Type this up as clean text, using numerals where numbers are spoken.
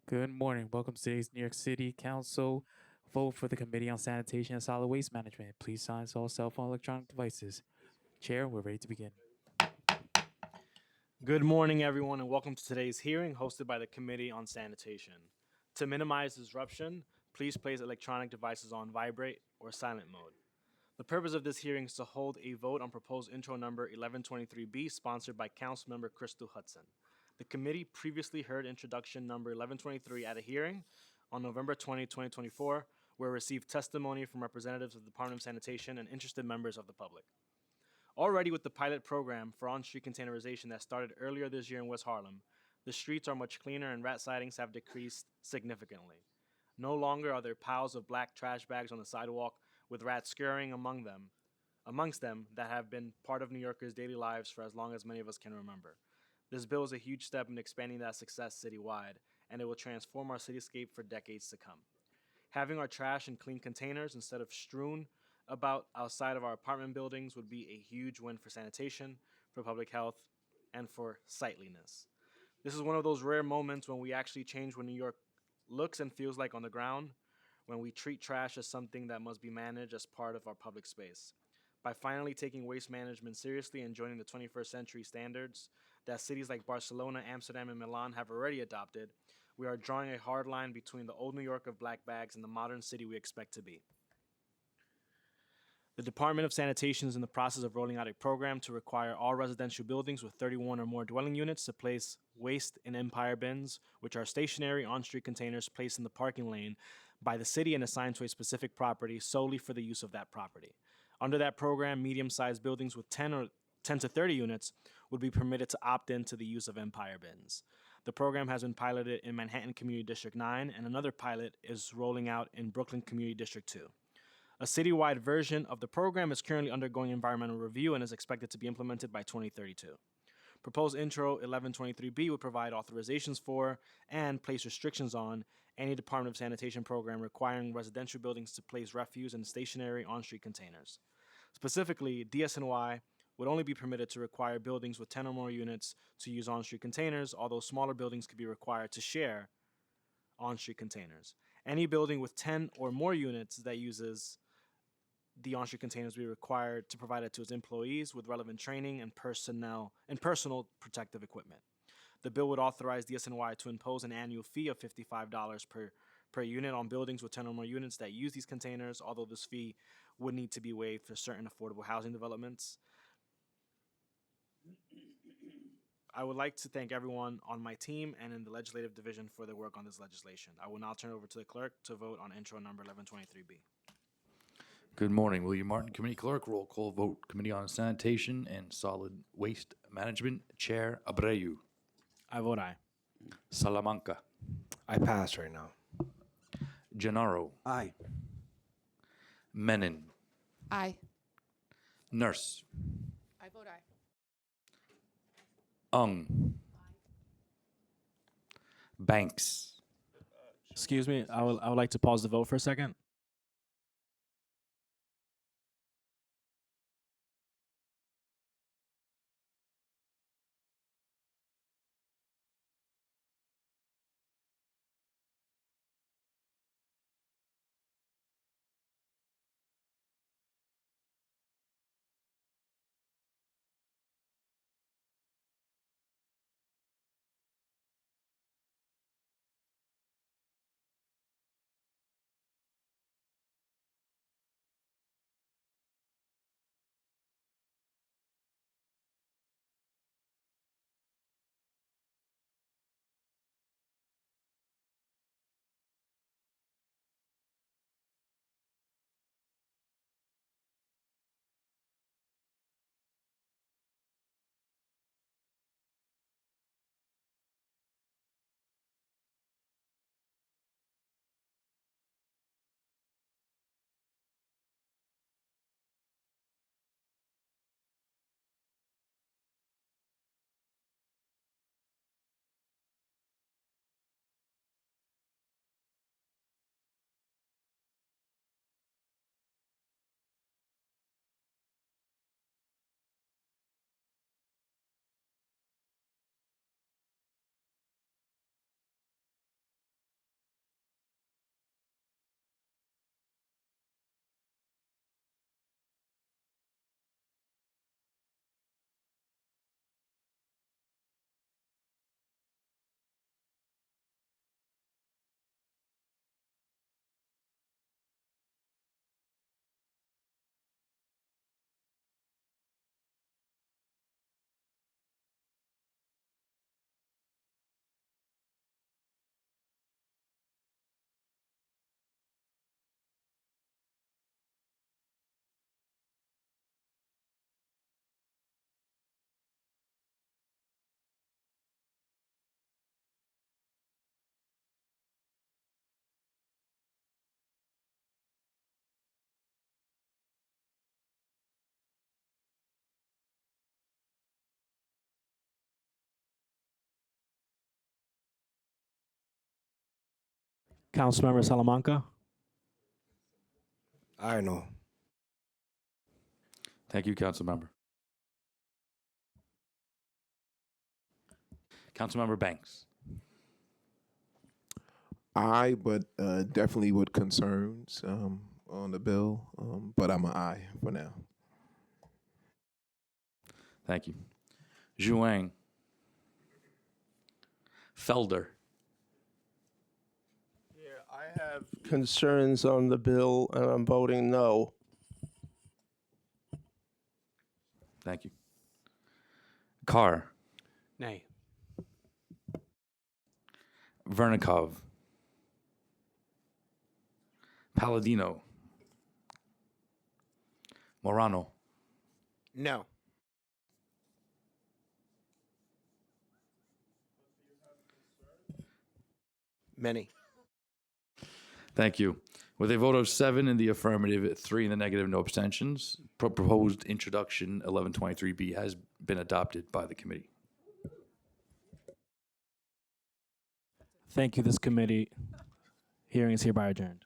Good morning. Welcome to today's New York City Council vote for the Committee on Sanitation and Solid Waste Management. Please silence all cell phone electronic devices. Chair, we're ready to begin. Good morning, everyone, and welcome to today's hearing hosted by the Committee on Sanitation. To minimize disruption, please place electronic devices on vibrate or silent mode. The purpose of this hearing is to hold a vote on proposed intro number 1123B, sponsored by Councilmember Crystal Hudson. The committee previously heard introduction number 1123 at a hearing on November 20, 2024, where it received testimony from representatives of the Department of Sanitation and interested members of the public. Already with the pilot program for on-street containerization that started earlier this year in West Harlem, the streets are much cleaner and rat sightings have decreased significantly. No longer are there piles of black trash bags on the sidewalk with rats scurrying amongst them that have been part of New Yorkers' daily lives for as long as many of us can remember. This bill is a huge step in expanding that success citywide, and it will transform our cityscape for decades to come. Having our trash in clean containers instead of strewn about outside of our apartment buildings would be a huge win for sanitation, for public health, and for sightliness. This is one of those rare moments when we actually change what New York looks and feels like on the ground, when we treat trash as something that must be managed as part of our public space. By finally taking waste management seriously and joining the 21st century standards that cities like Barcelona, Amsterdam, and Milan have already adopted, we are drawing a hard line between the old New York of black bags and the modern city we expect to be. The Department of Sanitation is in the process of rolling out a program to require all residential buildings with 31 or more dwelling units to place waste in Empire bins, which are stationary on-street containers placed in the parking lane by the city and assigned to a specific property solely for the use of that property. Under that program, medium-sized buildings with 10 to 30 units would be permitted to opt in to the use of Empire bins. The program has been piloted in Manhattan Community District 9, and another pilot is rolling out in Brooklyn Community District 2. A citywide version of the program is currently undergoing environmental review and is expected to be implemented by 2032. Proposed Intro 1123B would provide authorizations for and place restrictions on any Department of Sanitation program requiring residential buildings to place refuse in stationary on-street containers. Specifically, DSNY would only be permitted to require buildings with 10 or more units to use on-street containers, although smaller buildings could be required to share on-street containers. Any building with 10 or more units that uses the on-street containers will be required to provide it to its employees with relevant training and personal protective equipment. The bill would authorize DSNY to impose an annual fee of $55 per unit on buildings with 10 or more units that use these containers, although this fee would need to be waived for certain affordable housing developments. I would like to thank everyone on my team and in the legislative division for their work on this legislation. I will now turn it over to the clerk to vote on intro number 1123B. Good morning. William Martin, Committee Clerk. Roll call vote. Committee on Sanitation and Solid Waste Management. Chair Abreu. I vote aye. Salamanca. I pass right now. Gennaro. Aye. Menon. Aye. Nurse. I vote aye. Ung. Banks. Excuse me, I would like to pause the vote for a second. Councilmember Salamanca. I know. Thank you, Councilmember. Councilmember Banks. Aye, but definitely with concerns on the bill. But I'm an aye for now. Thank you. Zhuang. Felder. Yeah, I have concerns on the bill, and I'm voting no. Thank you. Carr. Nay. Vernikov. Palladino. Morano. No. Many. Thank you. With a vote of 7 in the affirmative, 3 in the negative, no abstentions, proposed introduction 1123B has been adopted by the committee. Thank you. This committee hearing is hereby adjourned.